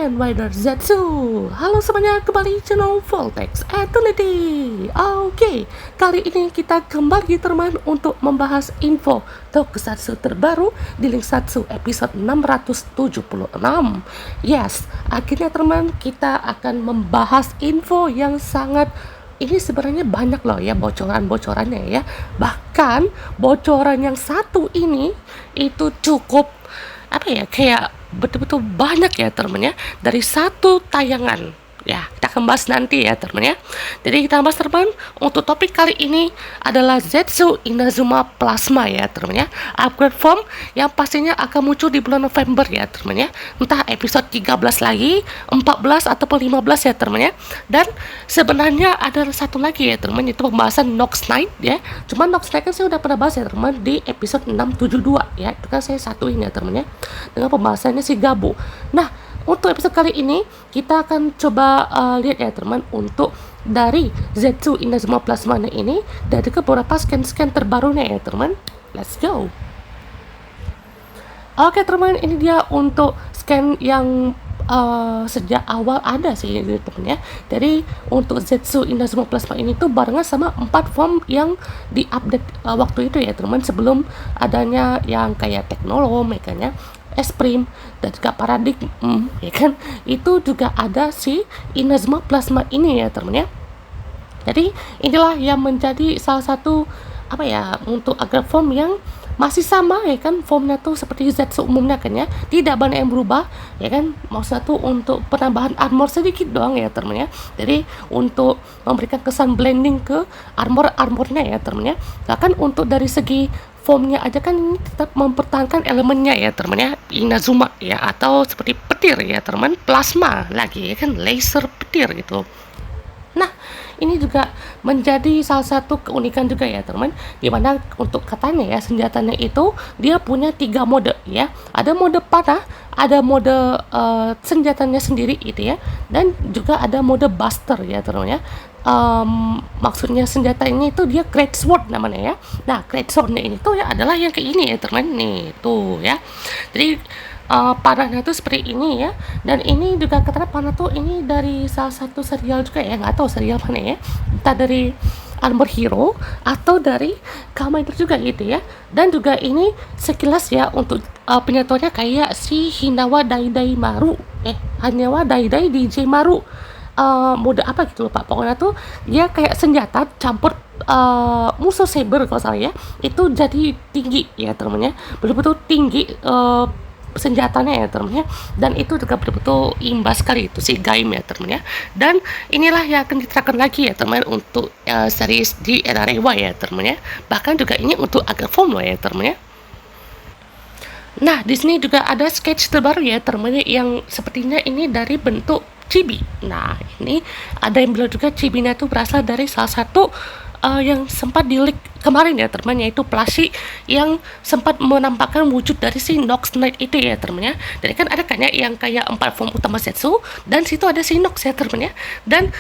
Kamen Rider Zetsu. Halo semuanya, kembali channel Voltex Eternity. Oke, kali ini kita kembali teman untuk membahas info Tokusatsu terbaru di Link Satsu episode 676. Yes, akhirnya teman kita akan membahas info yang sangat ini sebenarnya banyak loh ya bocoran-bocorannya ya. Bahkan bocoran yang satu ini itu cukup kayak betul-betul banyak ya teman ya, dari satu tayangan ya. Kita akan bahas nanti ya teman ya. Jadi kita bahas teman, untuk topik kali ini adalah Zetsu Inazuma Plasma ya teman ya, upgrade form yang pastinya akan muncul di bulan November ya teman ya, entah episode 13 lagi, 14 ataupun 15 ya teman ya. Dan sebenarnya ada satu lagi ya teman, itu pembahasan Nox Knight ya. Cuman Nox Knight kan saya udah pernah bahas ya teman di episode 672 ya, itu kan saya satuin ya teman ya, dengan pembahasannya si Gabu. Nah, untuk episode kali ini kita akan coba lihat ya teman, untuk dari Zetsu Inazuma Plasma ini dari beberapa scan terbarunya ya teman. Let's go. Oke teman, ini dia untuk scan yang sejak awal ada sih teman ya. Jadi untuk Zetsu Inazuma Plasma ini tuh barengan sama 4 form yang diupdate waktu itu ya teman, sebelum adanya yang kayak Teknolom ya, Esprim dan juga Paradigm ya kan, itu juga ada si Inazuma Plasma ini ya teman ya. Jadi inilah yang menjadi salah satu untuk upgrade form yang masih sama ya kan, formnya tuh seperti Zetsu umumnya kan ya, tidak banyak yang berubah ya kan. Maksudnya tuh untuk penambahan armor sedikit doang ya teman ya. Jadi untuk memberikan kesan blending ke armornya ya teman ya. Bahkan untuk dari segi formnya aja kan ini tetap mempertahankan elemennya ya teman ya, Inazuma ya, atau seperti petir ya teman, plasma lagi ya kan, laser petir gitu. Nah, ini juga menjadi salah satu keunikan juga ya teman, dimana untuk katanya ya senjatanya itu dia punya 3 mode ya. Ada mode panah, ada mode senjatanya sendiri itu ya, dan juga ada mode buster ya teman ya. Maksudnya senjata ini tuh dia Great Sword namanya ya. Nah, Great Swordnya ini tuh ya adalah yang kayak ini ya teman nih tuh ya. Jadi panahnya tuh seperti ini ya, dan ini juga katanya panah tuh ini dari salah satu serial juga ya, nggak tahu serial mana ya, entah dari Armor Hero atau dari Kamen Rider juga gitu ya. Dan juga ini sekilas ya untuk penyatuannya kayak si Hinawa Daidai Maru Hinawa Daidai DJ Maru, mode apa gitu lupa, pokoknya tuh dia kayak senjata campur musuh saber kalau salah ya, itu jadi tinggi ya temennya, betul-betul tinggi senjatanya ya temennya, dan itu juga betul-betul imbas sekali itu si Gaim ya temennya. Dan inilah yang akan diterapkan lagi ya teman untuk series di era Rewa ya temennya, bahkan juga ini untuk agak form loh ya temennya. Nah, di sini juga ada sketch terbaru ya temennya, yang sepertinya ini dari bentuk chibi. Nah, ini ada yang bilang juga chibinya itu berasal dari salah satu yang sempat di-leak kemarin ya teman, yaitu plushie yang sempat menampakkan wujud dari si Nox Knight itu ya teman ya. Jadi kan ada kayaknya yang kayak 4 form utama Zetsu, dan situ ada si Nox ya teman ya. Dan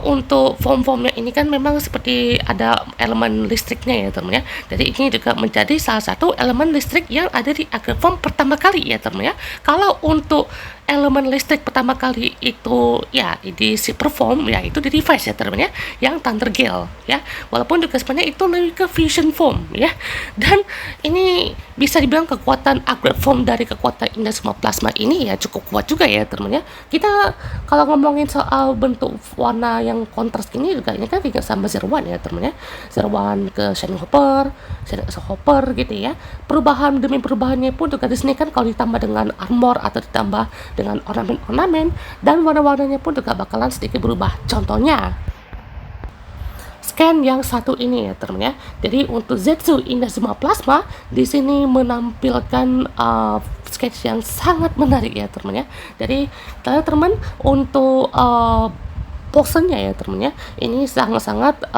untuk form-formnya ini kan memang seperti ada elemen listriknya ya teman ya. Jadi ini juga menjadi salah satu elemen listrik yang ada di upgrade form pertama kali ya teman ya. Kalau untuk elemen listrik pertama kali itu ya di si perform ya, itu di device ya teman ya, yang Thunder Gale ya. Walaupun juga sebenarnya itu lebih ke fusion form ya. Dan ini bisa dibilang kekuatan upgrade form dari kekuatan Inazuma Plasma ini ya cukup kuat juga ya teman ya. Kita kalau ngomongin soal bentuk warna yang kontras ini juga, ini kan juga sama Zero One ya teman ya. Zero One ke Shining Hopper gitu ya. Perubahan demi perubahannya pun juga di sini kan, kalau ditambah dengan armor atau ditambah dengan ornamen dan warna-warnanya pun juga bakalan sedikit berubah. Contohnya scan yang satu ini ya teman ya. Jadi untuk Zetsu Inazuma Plasma di sini menampilkan sketch yang sangat menarik ya teman ya. Jadi teman untuk posennya ya temen ya, ini sangat-sangat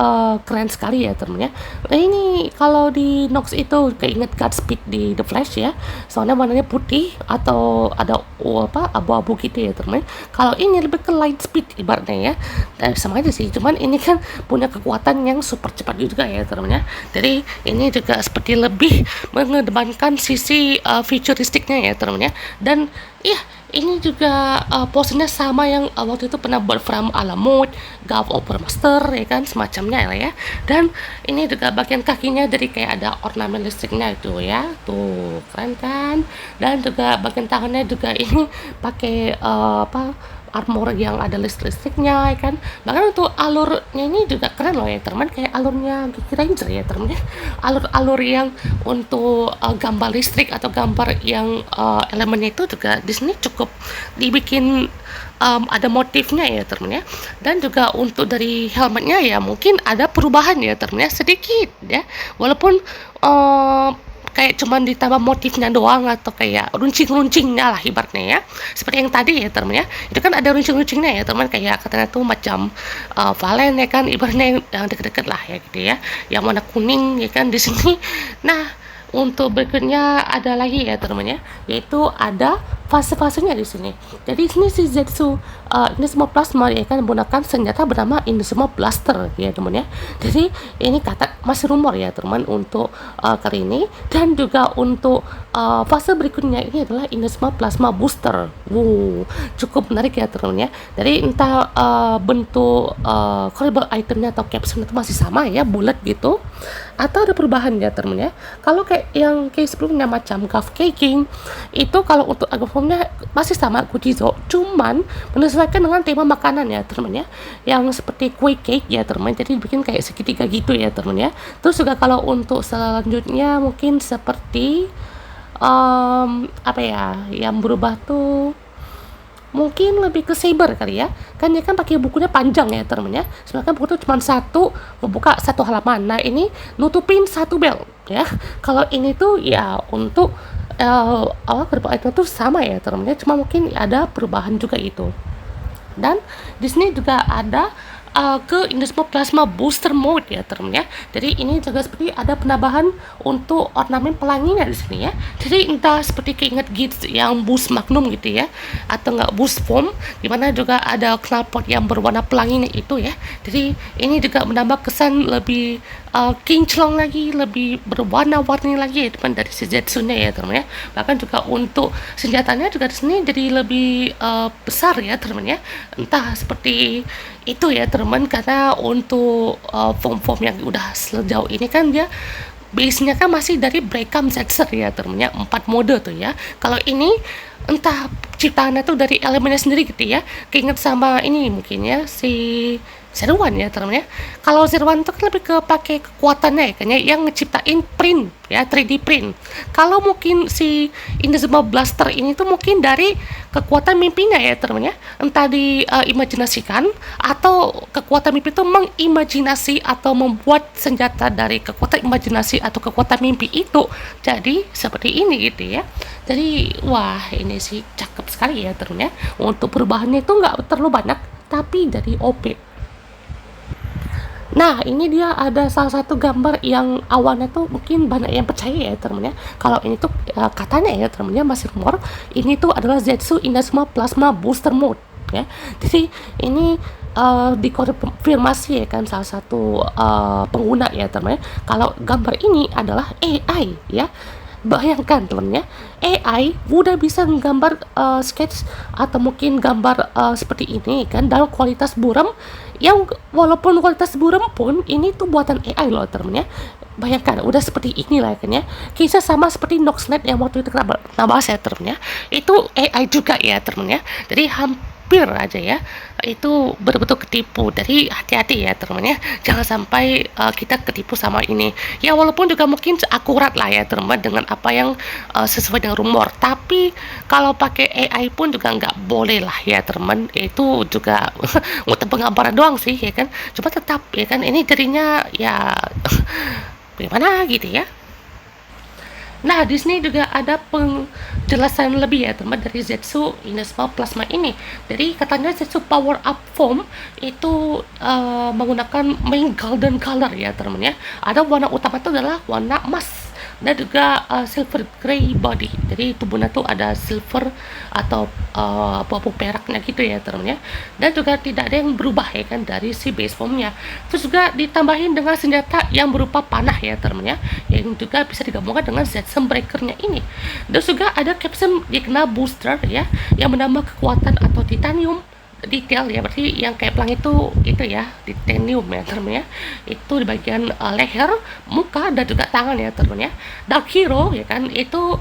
keren sekali ya temen ya. Nah, ini kalau di Nox itu keinget Godspeed di The Flash ya, soalnya warnanya putih atau ada abu-abu gitu ya temen. Kalau ini lebih ke light speed ibaratnya ya, dan sama aja sih, cuman ini kan punya kekuatan yang super cepat juga ya temen ya. Jadi ini juga seperti lebih mengedepankan sisi futuristiknya ya temen ya. Dan iya, ini juga posenya sama yang waktu itu pernah buat From Alamut, Gulf Opera Master ya kan, semacamnya lah ya. Dan ini juga bagian kakinya dari kayak ada ornamen listriknya itu ya, tuh keren kan. Dan juga bagian tangannya juga ini pakai apa, armor yang ada listriknya ya kan. Bahkan untuk alurnya ini juga keren loh ya teman, kayak alurnya Geek Ranger ya teman ya. Alur-alur yang untuk gambar listrik atau gambar yang elemennya itu juga di sini cukup dibikin ada motifnya ya teman ya. Dan juga untuk dari helmetnya ya mungkin ada perubahan ya teman ya, sedikit ya, walaupun kayak cuman ditambah motifnya doang atau kayak runcing-runcingnya lah ibaratnya ya, seperti yang tadi ya teman ya, itu kan ada runcing-runcingnya ya teman, kayak katanya tuh macam Valen ya kan, ibaratnya yang deket-deket lah ya gitu ya, yang warna kuning ya kan di sini. Nah, untuk berikutnya ada lagi ya teman ya, yaitu ada fase-fasenya di sini. Jadi di sini si Zetsu ini semua plasma ya kan menggunakan senjata bernama ini semua blaster ya teman ya. Jadi ini kata masih rumor ya teman untuk kali ini. Dan juga untuk fase berikutnya ini adalah ini semua plasma booster. Cukup menarik ya teman ya. Jadi entah bentuk collectible itemnya atau capsule itu masih sama ya, bulat gitu, atau ada perubahan ya teman ya. Kalau kayak yang case sebelumnya macam Gulf Caking itu, kalau untuk agrofomnya masih sama Gujizo, cuman menyesuaikan dengan tema makanan ya teman ya, yang seperti kue cake ya teman, jadi bikin kayak segitiga gitu ya teman ya. Terus juga kalau untuk selanjutnya mungkin seperti apa ya yang berubah tuh, mungkin lebih ke saber kali ya, kan dia kan pakai bukunya panjang ya teman ya, sebenarnya buku itu cuma satu, membuka satu halaman. Nah ini nutupin satu bel ya. Kalau ini tuh ya untuk awal beberapa item tuh sama ya teman ya, cuma mungkin ada perubahan juga itu. Dan di sini juga ada ke Indosmo Plasma Booster Mode ya teman ya. Jadi ini juga seperti ada penambahan untuk ornamen pelanginya di sini ya. Jadi entah seperti keinget Gits yang boost Magnum gitu ya, atau enggak boost Foam, dimana juga ada knalpot yang berwarna pelanginya itu ya. Jadi ini juga menambah kesan lebih kinclong lagi, lebih berwarna-warni lagi ya teman dari si Zetsu-nya ya teman ya. Bahkan juga untuk senjatanya juga di sini jadi lebih besar ya teman ya. Entah seperti itu ya teman, karena untuk form-form yang udah sejauh ini kan dia base-nya kan masih dari Breakam Zetser ya teman ya, 4 mode tuh ya. Kalau ini entah ciptaannya tuh dari elemennya sendiri gitu ya, keinget sama ini mungkin ya si Zerwan ya teman ya. Kalau Zerwan itu kan lebih ke pakai kekuatannya ya kan ya, yang ngeciptain print ya, 3D print. Kalau mungkin si Invisible Blaster ini tuh mungkin dari kekuatan mimpinya ya teman ya, entah diimajinasikan atau kekuatan mimpi itu mengimajinasi atau membuat senjata dari kekuatan imajinasi atau kekuatan mimpi itu jadi seperti ini gitu ya. Jadi wah ini sih cakep sekali ya teman ya. Untuk perubahannya itu nggak terlalu banyak tapi dari OP. Nah, ini dia ada salah satu gambar yang awalnya tuh mungkin banyak yang percaya ya teman ya. Kalau ini tuh katanya ya teman ya, masih rumor, ini tuh adalah Zetsu Inazuma Plasma Booster Mode ya. Jadi ini dikonfirmasi ya kan salah satu pengguna ya teman ya, kalau gambar ini adalah AI ya. Bayangkan teman ya, AI udah bisa menggambar sketch atau mungkin gambar seperti ini kan dalam kualitas buram, yang walaupun kualitas buram pun ini tuh buatan AI loh teman ya. Bayangkan udah seperti inilah kan ya, kisah sama seperti Noxnet yang waktu itu kena bahas ya teman ya, itu AI juga ya teman ya. Jadi hampir aja ya itu betul-betul ketipu. Jadi hati-hati ya teman ya, jangan sampai kita ketipu sama ini ya, walaupun juga mungkin akurat lah ya teman dengan apa yang sesuai dengan rumor, tapi kalau pakai AI pun juga nggak boleh lah ya teman, itu juga untuk penggambaran doang sih ya kan, cuma tetap ya kan ini jadinya ya bagaimana gitu ya. Nah, di sini juga ada penjelasan lebih ya teman dari Zetsu Inazuma Plasma ini. Jadi katanya Zetsu Power Up Foam itu menggunakan main golden color ya teman ya. Ada warna utama itu adalah warna emas. dan juga silver grey body. Jadi tubuhnya tuh ada silver atau abu-abu peraknya gitu ya teman-teman ya. Dan juga tidak ada yang berubah ya kan dari si base formnya. Terus juga ditambahin dengan senjata yang berupa panah ya teman-teman ya, yang juga bisa digabungkan dengan Zetsum breakernya ini. Dan juga ada capsule dikenal booster ya, yang menambah kekuatan atau titanium detail ya, berarti yang kayak pelang itu ya titanium ya teman-teman ya, itu di bagian leher, muka dan juga tangan ya teman-teman ya. Dark Hero ya kan, itu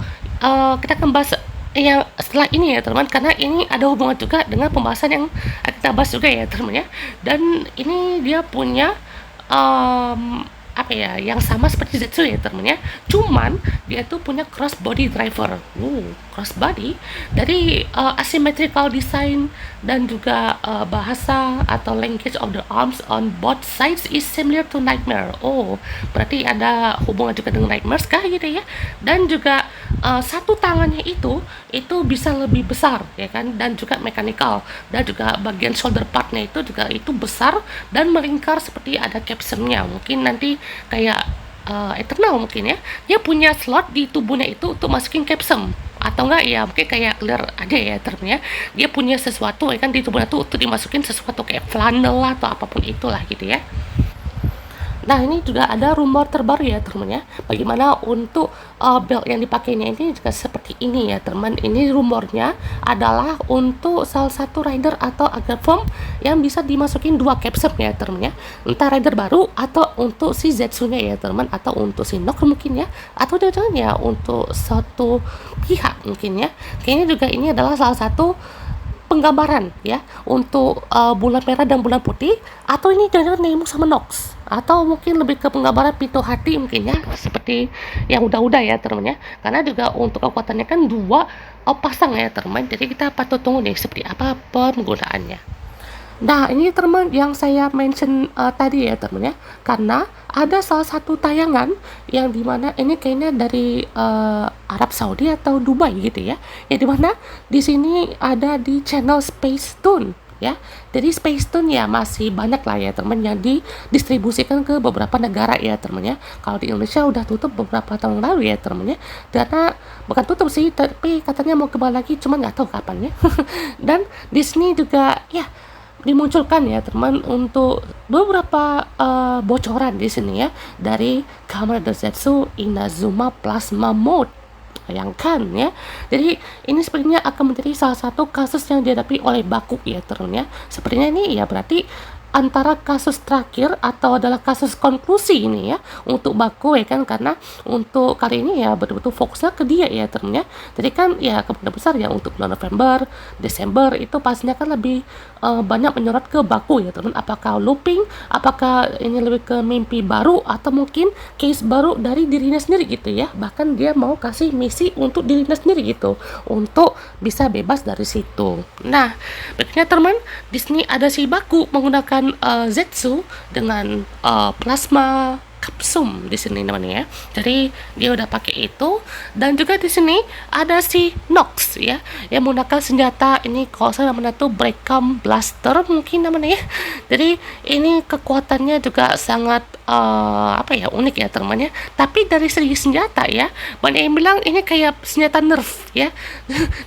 kita akan bahas yang setelah ini ya teman-teman, karena ini ada hubungan juga dengan pembahasan yang kita bahas juga ya teman-teman ya. Dan ini dia punya apa ya, yang sama seperti Zetsu ya teman-teman ya, cuman dia tuh punya cross body driver. Cross body dari asymmetrical design dan juga bahasa atau language of the arms on both sides is similar to Nightmare. Berarti ada hubungan juga dengan Nightmare kah gitu ya. Dan juga satu tangannya itu bisa lebih besar ya kan, dan juga mechanical, dan juga bagian shoulder partnya itu juga itu besar dan melingkar seperti ada capsule-nya. Mungkin nanti kayak Eternal mungkin ya, dia punya slot di tubuhnya itu untuk masukin capsule, atau enggak ya mungkin kayak clear aja ya termnya, dia punya sesuatu ya kan di tubuhnya tuh untuk dimasukin sesuatu kayak flanel lah atau apapun itulah gitu ya. Nah ini juga ada rumor terbaru ya teman ya, bagaimana untuk belt yang dipakainya ini juga seperti ini ya teman. Ini rumornya adalah untuk salah satu rider atau agar form yang bisa dimasukin 2 capsule ya teman ya, entah rider baru atau untuk si Zetsu-nya ya teman, atau untuk si Nox mungkin ya, atau jangan ya untuk satu pihak mungkin ya. Kayaknya juga ini adalah salah satu penggambaran ya untuk bulan merah dan bulan putih, atau ini jangan Nemo sama Nox, atau mungkin lebih ke penggambaran pintu hati mungkin ya, seperti yang udah-udah ya teman ya, karena juga untuk kekuatannya kan 2 pasang ya teman, jadi kita patut tunggu nih seperti apa penggunaannya. Nah, ini teman yang saya mention tadi ya teman ya, karena ada salah satu tayangan yang dimana ini kayaknya dari Arab Saudi atau Dubai gitu ya, yang dimana di sini ada di channel Space Tune ya. Jadi Space Tune ya masih banyak lah ya teman yang didistribusikan ke beberapa negara ya teman ya. Kalau di Indonesia udah tutup beberapa tahun lalu ya teman ya, karena bukan tutup sih, tapi katanya mau kembali lagi, cuman nggak tahu kapan ya. Dan di sini juga ya dimunculkan ya teman untuk beberapa bocoran di sini ya dari Kamen Rider Zetsu Inazuma Plasma Mode. Bayangkan ya, jadi ini sepertinya akan menjadi salah satu kasus yang dihadapi oleh Baku ya teman ya. Sepertinya ini ya berarti antara kasus terakhir atau adalah kasus konklusi ini ya untuk Baku ya kan, karena untuk kali ini ya betul-betul fokusnya ke dia ya teman ya. Jadi kan ya kemungkinan besar ya untuk bulan November, Desember itu pastinya kan lebih banyak menyorot ke Baku ya teman. Apakah looping, apakah ini lebih ke mimpi baru, atau mungkin case baru dari dirinya sendiri gitu ya. Bahkan dia mau kasih misi untuk dirinya sendiri gitu untuk bisa bebas dari situ. Nah, berikutnya teman, di sini ada si Baku menggunakan Zetsu dengan plasma kapsum di sini namanya ya. Jadi dia udah pakai itu, dan juga di sini ada si Nox ya yang menggunakan senjata ini, kalau saya namanya tuh Breakcom Blaster mungkin namanya ya. Jadi ini kekuatannya juga sangat apa ya, unik ya teman-teman ya. Tapi dari segi senjata ya, banyak yang bilang ini kayak senjata nerf ya.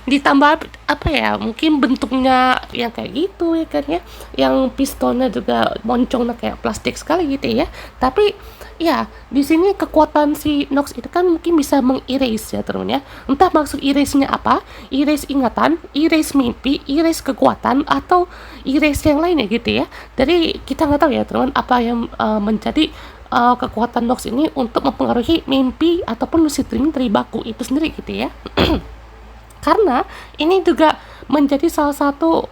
Ditambah apa ya, mungkin bentuknya yang kayak gitu ya kan ya, yang pistolnya juga moncongnya kayak plastik sekali gitu ya. Tapi ya di sini kekuatan si Nox itu kan mungkin bisa mengerase ya teman ya. Entah maksud erase-nya apa, erase ingatan, erase mimpi, erase kekuatan, atau erase yang lainnya gitu ya. Jadi kita nggak tahu ya teman apa yang menjadi kekuatan Nox ini untuk mempengaruhi mimpi ataupun lucid dreaming dari Baku itu sendiri gitu ya. Karena ini juga menjadi salah satu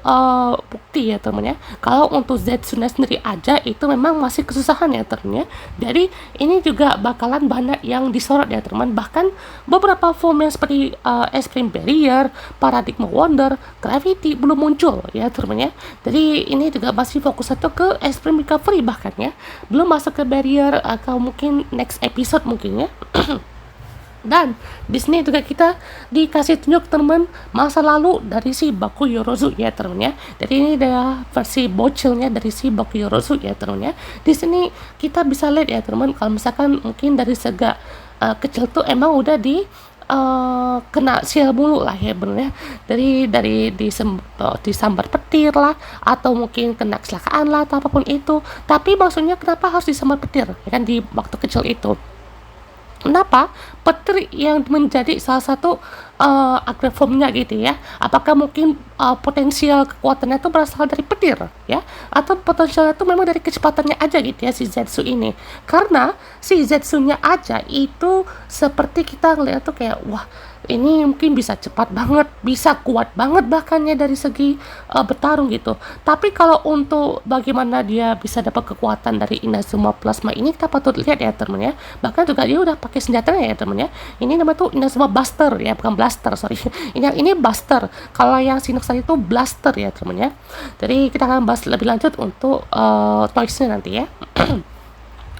bukti ya teman ya, kalau untuk Zetsuna sendiri aja itu memang masih kesusahan ya teman ya. Jadi ini juga bakalan banyak yang disorot ya teman. Bahkan beberapa form yang seperti Extreme Barrier, Paradigma Wonder, Gravity belum muncul ya teman ya. Jadi ini juga masih fokus satu ke Extreme Recovery bahkan ya, belum masuk ke Barrier atau mungkin next episode mungkin ya. Dan di sini juga kita dikasih tunjuk teman masa lalu dari si Baku Yorozu ya teman ya. Jadi ini adalah versi bocilnya dari si Baku Yorozu ya teman ya. Di sini kita bisa lihat ya teman, kalau misalkan mungkin dari segi kecil tuh emang udah kena sial mulu lah ya benernya, dari disambar petir lah, atau mungkin kena kecelakaan lah atau apapun itu. Tapi maksudnya kenapa harus disambar petir ya kan di waktu kecil itu? Kenapa petir yang menjadi salah satu agrariformnya gitu ya? Apakah mungkin potensial kekuatannya itu berasal dari petir ya? Atau potensialnya itu memang dari kecepatannya aja gitu ya si Zetsu ini? Karena si Zetsunya aja itu seperti kita ngeliat tuh kayak wah ini mungkin bisa cepat banget, bisa kuat banget bahkan ya dari segi bertarung gitu. Tapi kalau untuk bagaimana dia bisa dapat kekuatan dari Inazuma Plasma ini kita patut lihat ya temen ya. Bahkan juga dia udah pakai senjatanya ya temen ya. Ini namanya tuh Inazuma Buster ya, bukan Blaster sorry. Ini Buster. Kalau yang Sinox tadi itu Blaster ya temen ya. Jadi kita akan bahas lebih lanjut untuk toysnya nanti ya.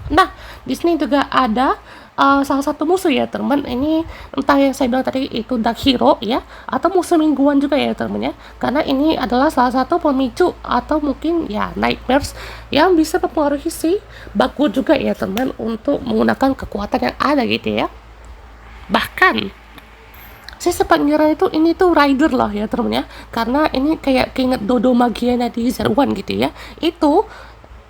Nah, di sini juga ada salah satu musuh ya teman, ini entah yang saya bilang tadi itu Dark Hero ya, atau musuh mingguan juga ya teman ya, karena ini adalah salah satu pemicu atau mungkin ya nightmares yang bisa mempengaruhi si Baku juga ya teman untuk menggunakan kekuatan yang ada gitu ya. Bahkan saya sempat ngira itu ini tuh rider lah ya teman ya, karena ini kayak keinget Dodo Magiana di Zero-One gitu ya. Itu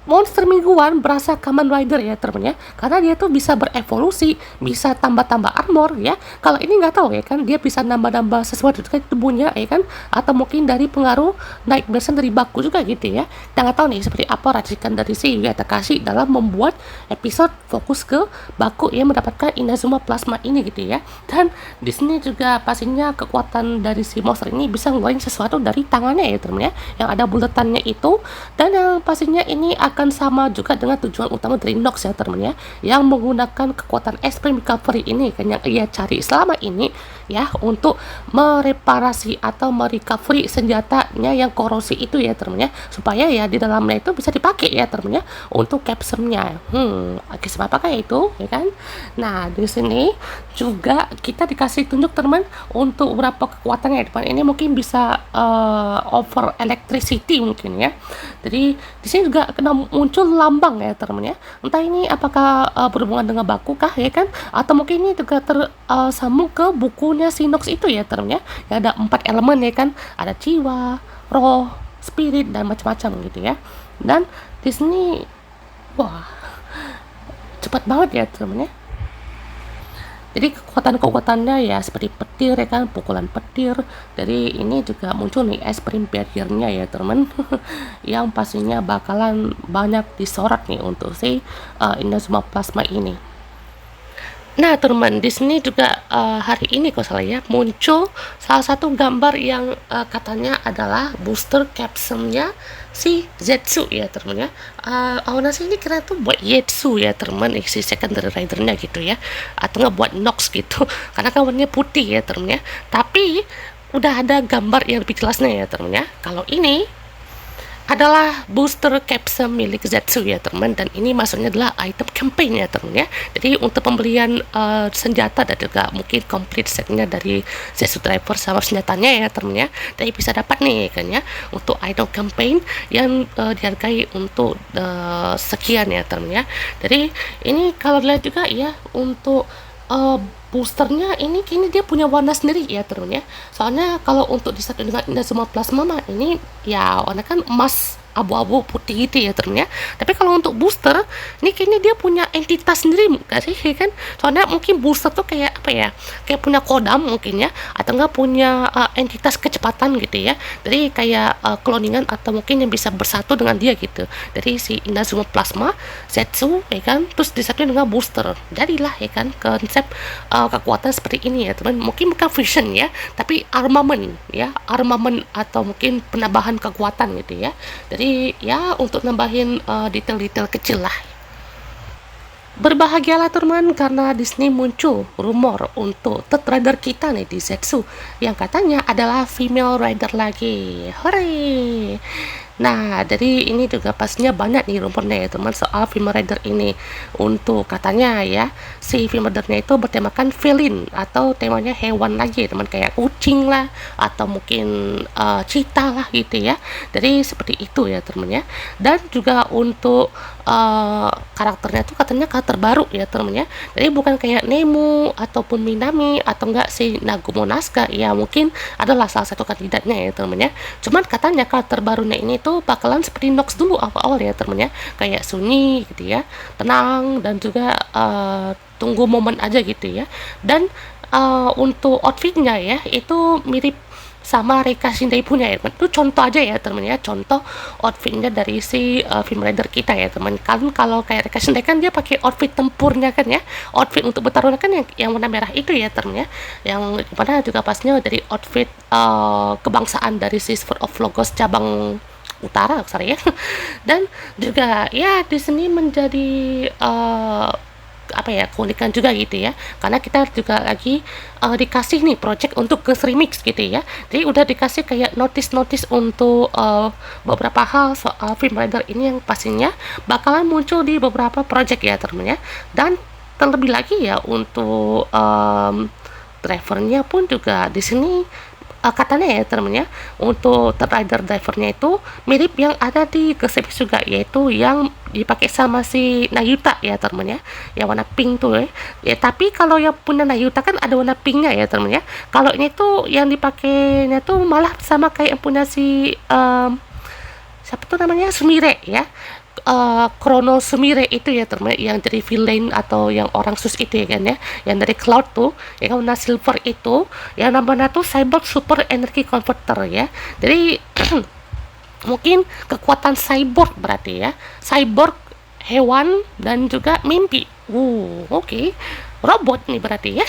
monster mingguan berasa Kamen Rider ya temen ya, karena dia tuh bisa berevolusi, bisa tambah-tambah armor ya. Kalau ini nggak tahu ya kan, dia bisa nambah-nambah sesuatu di tubuhnya ya kan, atau mungkin dari pengaruh naik besan dari Baku juga gitu ya. Kita nggak tahu nih seperti apa racikan dari si Yuya Takashi dalam membuat episode fokus ke Baku yang mendapatkan Inazuma Plasma ini gitu ya. Dan di sini juga pastinya kekuatan dari si monster ini bisa ngeluarin sesuatu dari tangannya ya temen ya, yang ada buletannya itu. Dan yang pastinya ini akan sama juga dengan tujuan utama dari Nox ya teman ya, yang menggunakan kekuatan Extreme Recovery ini kan yang ia cari selama ini ya, untuk mereparasi atau merecovery senjatanya yang korosi itu ya teman ya, supaya ya di dalamnya itu bisa dipakai ya teman ya untuk capture-nya. Oke, apakah itu ya kan? Nah, di sini juga kita dikasih tunjuk teman untuk beberapa kekuatannya ya teman. Ini mungkin bisa over electricity mungkin ya. Jadi di sini juga kena muncul lambang ya teman ya. Entah ini apakah berhubungan dengan Baku kah ya kan, atau mungkin ini juga tersambung ke bukunya Sinox itu ya teman ya. Yang ada 4 elemen ya kan, ada jiwa, roh, spirit dan macam-macam gitu ya. Dan di sini wah cepat banget ya teman ya. Jadi kekuatan-kekuatannya ya seperti petir ya kan, pukulan petir. Dari ini juga muncul nih Extreme Barrier-nya ya teman, yang pastinya bakalan banyak disorot nih untuk si Inazuma Plasma ini. Nah teman, di sini juga hari ini kalau salah ya muncul salah satu gambar yang katanya adalah booster capsule-nya si Zetsu ya teman ya. Awalnya sih ini kira tuh buat Yetsu ya teman, si secondary ridernya gitu ya, atau nggak buat Nox gitu, karena kan warnanya putih ya teman ya. Tapi udah ada gambar yang lebih jelasnya ya teman ya. Kalau ini adalah booster capsule milik Zetsu ya teman, dan ini maksudnya adalah item campaign ya teman ya. Jadi untuk pembelian senjata dan juga mungkin complete setnya dari Zetsu Driver sama senjatanya ya teman ya, jadi bisa dapat nih kan ya untuk item campaign yang dihargai untuk sekian ya teman ya. Jadi ini kalau dilihat juga ya untuk boosternya ini kini dia punya warna sendiri ya teman ya. Soalnya kalau untuk disatu dengan Inazuma Plasma ini ya warna kan emas abu-abu putih gitu ya teman ya. Tapi kalau untuk booster ini kayaknya dia punya entitas sendiri nggak sih ya kan? Soalnya mungkin booster tuh kayak apa ya, kayak punya kodam mungkin ya, atau nggak punya entitas kecepatan gitu ya. Jadi kayak cloningan atau mungkin yang bisa bersatu dengan dia gitu. Dari si Inazuma Plasma Zetsu ya kan, terus disatuin dengan booster, jadilah ya kan konsep kekuatan seperti ini ya teman. Mungkin bukan fusion ya, tapi armament ya, armament atau mungkin penambahan kekuatan gitu ya. Jadi ya untuk nambahin detail-detail kecil lah. Berbahagialah teman, karena di sini muncul rumor untuk third rider kita nih di Zetsu yang katanya adalah female rider lagi. Hore! Nah, jadi ini juga pastinya banyak nih rumornya ya teman soal Film Rider ini. Untuk katanya ya, si Film Ridernya itu bertemakan felin atau temanya hewan lagi teman, kayak kucing lah atau mungkin cheetah lah gitu ya. Jadi seperti itu ya teman ya. Dan juga untuk karakternya tuh katanya karakter baru ya teman ya. Jadi bukan kayak Nemo ataupun Minami atau enggak si Nagumo Nazca, ya mungkin adalah salah satu kandidatnya ya teman ya. Cuman katanya karakter barunya ini tuh bakalan seperti Nox dulu awal-awal ya temen ya, kayak sunyi gitu ya, tenang, dan juga tunggu momen aja gitu ya. Dan untuk outfitnya ya itu mirip sama Reika Shindai punya ya teman. Itu contoh aja ya teman ya, contoh outfitnya dari si Film Rider kita ya teman. Kan kalau kayak Reika Shindai kan dia pakai outfit tempurnya kan ya, outfit untuk bertarung kan yang warna merah itu ya teman ya, yang mana juga pastinya dari outfit kebangsaan dari si Sword of Logos cabang utara sorry ya. Dan juga ya di sini menjadi apa ya, keunikan juga gitu ya, karena kita juga lagi dikasih nih project untuk ke remix gitu ya. Jadi udah dikasih kayak notice untuk beberapa hal soal Film Rider ini yang pastinya bakalan muncul di beberapa project ya temen ya. Dan terlebih lagi ya untuk drivernya pun juga di sini katanya ya temennya, untuk rider drivernya itu mirip yang ada di Gesemis juga, yaitu yang dipakai sama si Nayuta ya temennya, yang warna pink tuh ya. Tapi kalau yang punya Nayuta kan ada warna pinknya ya temennya. Kalau ini tuh yang dipakainya tuh malah sama kayak yang punya si siapa tuh namanya, Sumire ya, Chrono Sumire itu ya teman, yang dari villain atau yang orang sus itu ya kan ya, yang dari Cloud tuh yang warna silver itu, yang namanya tuh Cyborg Super Energy Converter ya. Jadi mungkin kekuatan cyborg berarti ya, cyborg hewan dan juga mimpi. Oke. Robot nih berarti ya.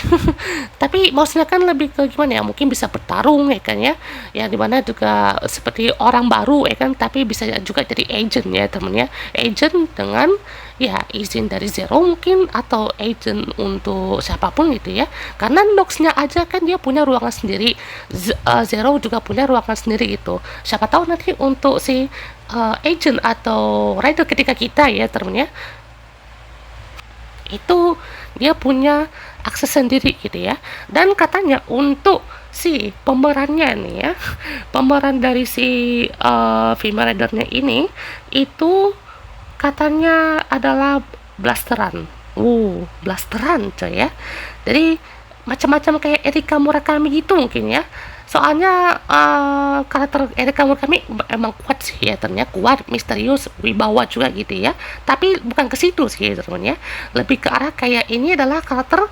Tapi maksudnya kan lebih ke gimana ya, mungkin bisa bertarung ya kan ya, yang dimana juga seperti orang baru ya kan, tapi bisa juga jadi agent ya temen ya, agent dengan ya izin dari Zero mungkin, atau agent untuk siapapun gitu ya. Karena Nox-nya aja kan dia punya ruangan sendiri, Zero juga punya ruangan sendiri gitu. Siapa tahu nanti untuk si agent atau rider ketika kita ya temen ya, itu dia punya akses sendiri gitu ya. Dan katanya untuk si pemerannya nih ya, pemeran dari si Film Ridernya ini itu katanya adalah blasteran. Blasteran coy ya. Jadi macam-macam kayak Erika Murakami gitu mungkin ya. Soalnya karakter Erika Murakami emang kuat sih ya ternyata, kuat, misterius, wibawa juga gitu ya. Tapi bukan ke situ sih teman-teman ya. Lebih ke arah kayak ini adalah karakter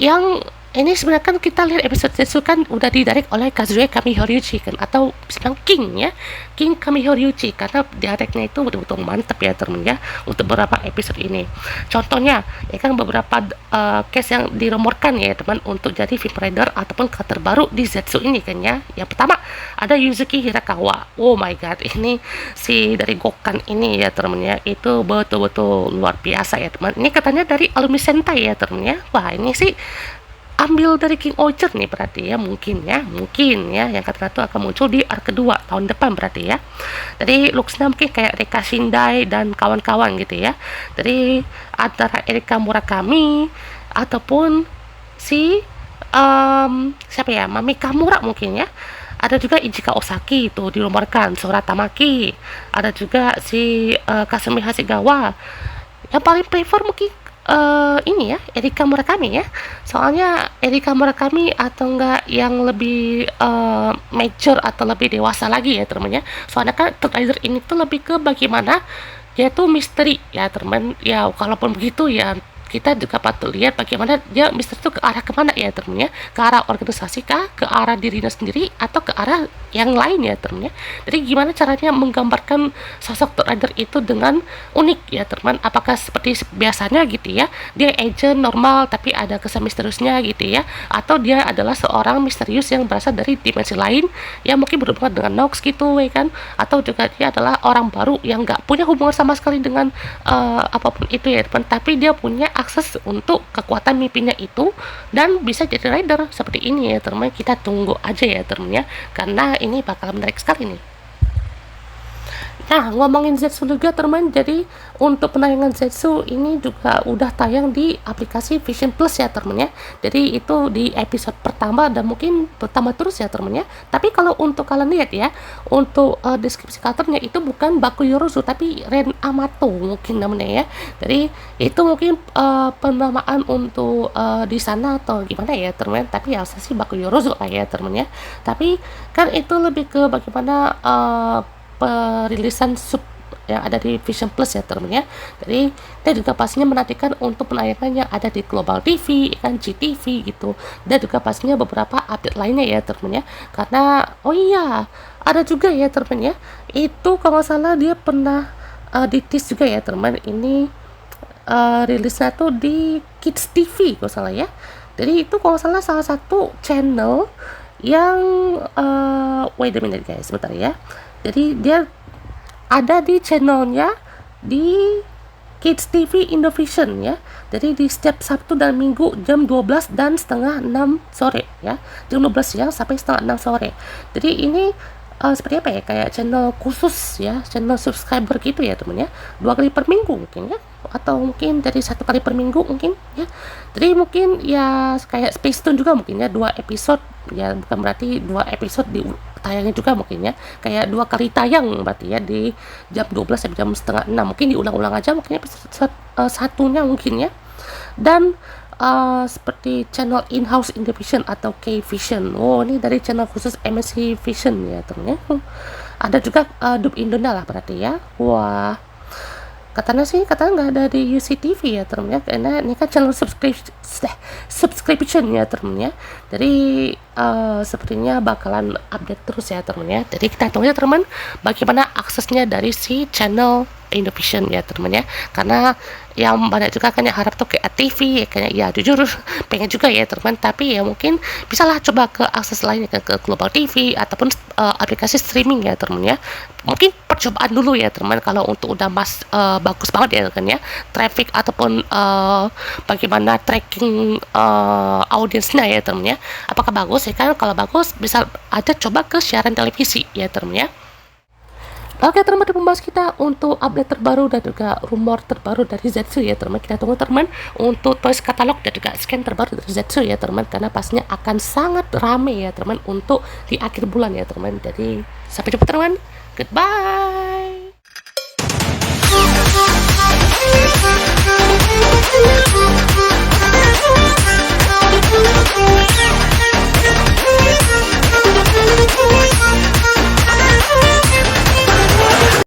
yang ini sebenarnya kan kita lihat episode Zetsu kan udah didirect oleh Kazuya Kamihoryuchi kan, atau sedang King ya, King Kamihoryuchi, karena directnya itu betul-betul mantap ya temen ya untuk beberapa episode ini. Contohnya ya kan beberapa case yang dirumorkan ya teman untuk jadi Film Rider ataupun karakter baru di Zetsu ini kan ya. Yang pertama ada Yuzuki Hirakawa. Oh my god, ini si dari Gokan ini ya temen ya, itu betul-betul luar biasa ya teman. Ini katanya dari Alumni Sentai ya temen ya. Wah ini sih ambil dari King Orchard nih berarti ya, mungkin ya yang kata itu akan muncul di arc kedua tahun depan berarti ya. Jadi looksnya mungkin kayak Reika Shindai dan kawan-kawan gitu ya. Jadi antara Erika Murakami ataupun si siapa ya, Mami Kamura mungkin ya. Ada juga Ichika Osaki itu dirumorkan, Sora Tamaki, ada juga si Kasumi Hasegawa. Yang paling prefer mungkin ini ya Erika Murakami ya, soalnya Erika Murakami atau enggak yang lebih mature atau lebih dewasa lagi ya temennya. Soalnya kan Rider ini tuh lebih ke bagaimana yaitu misteri ya teman ya. Kalaupun begitu ya kita juga patut lihat bagaimana dia misteri itu ke arah kemana ya temennya, ke arah organisasi kah, ke arah dirinya sendiri, atau ke arah yang lain ya temennya. Jadi gimana caranya menggambarkan sosok rider itu dengan unik ya teman, apakah seperti biasanya gitu ya, dia agent normal tapi ada kesan misteriusnya gitu ya, atau dia adalah seorang misterius yang berasal dari dimensi lain yang mungkin berhubungan dengan Nox gitu ya kan, atau juga dia adalah orang baru yang nggak punya hubungan sama sekali dengan apapun itu ya teman, tapi dia punya akses untuk kekuatan mimpinya itu dan bisa jadi rider seperti ini ya teman. Kita tunggu aja ya teman ya, karena ini bakal menarik sekali nih. Nah, ngomongin Zetsu juga teman, jadi untuk penayangan Zetsu ini juga udah tayang di aplikasi Vision Plus ya teman ya. Jadi itu di episode pertama dan mungkin pertama terus ya teman ya. Tapi kalau untuk kalian lihat ya, untuk deskripsi karakternya itu bukan Bakuyorozu tapi Ren Amato mungkin namanya ya. Jadi itu mungkin penamaan untuk di sana atau gimana ya teman. Tapi ya sih Bakuyorozu lah ya teman ya. Tapi kan itu lebih ke bagaimana perilisan sub yang ada di Vision Plus ya teman ya. Jadi kita juga pastinya menantikan untuk penayangannya ada di Global TV, kan GTV gitu. Dan juga pastinya beberapa update lainnya ya teman ya. Karena oh iya, ada juga ya teman ya. Itu kalau nggak salah dia pernah di-tease juga ya teman. Ini rilisnya tuh di Kids TV kalau salah ya. Jadi itu kalau salah satu channel yang wait a minute guys, sebentar ya. Jadi dia ada di channelnya di Kids TV Indovision ya. Jadi di setiap Sabtu dan Minggu jam 12 dan setengah 6 sore ya. Jam 12 siang sampai setengah 6 sore. Jadi ini seperti apa ya, kayak channel khusus ya, channel subscriber gitu ya temen ya. 2 kali per minggu mungkin ya, atau mungkin dari 1 kali per minggu mungkin ya. Jadi mungkin ya kayak Space Tune juga mungkin ya, 2 episode ya, bukan berarti 2 episode di tayangnya juga mungkin ya, kayak 2 kali tayang berarti ya, di jam 12 sampai jam setengah 6 mungkin diulang-ulang aja mungkin episode satunya mungkin ya. Dan seperti channel in-house Indovision atau K-Vision. Oh, ini dari channel khusus MSC Vision ya temen ya. Ada juga Dub Indona lah berarti ya. Wah, katanya nggak ada di UCTV ya temen ya, karena ini kan channel subscription ya temen ya. Jadi sepertinya bakalan update terus ya temen ya. Jadi kita tunggu ya teman, bagaimana aksesnya dari si channel Indovision ya temen ya. Karena yang banyak juga kan yang harap tuh kayak TV ya, kayaknya ya jujur pengen juga ya teman, tapi ya mungkin bisalah coba ke akses lain ke Global TV ataupun aplikasi streaming ya teman ya. Mungkin percobaan dulu ya teman, kalau untuk udah bagus banget ya kan ya traffic ataupun bagaimana tracking audiensnya ya teman ya, apakah bagus ya kan. Kalau bagus bisa aja coba ke siaran televisi ya teman ya. Oke teman, pembahas kita untuk update terbaru dan juga rumor terbaru dari Zetsu ya teman. Kita tunggu teman untuk toys katalog dan juga scan terbaru dari Zetsu ya teman, karena pastinya akan sangat rame ya teman untuk di akhir bulan ya teman. Jadi sampai jumpa teman, goodbye.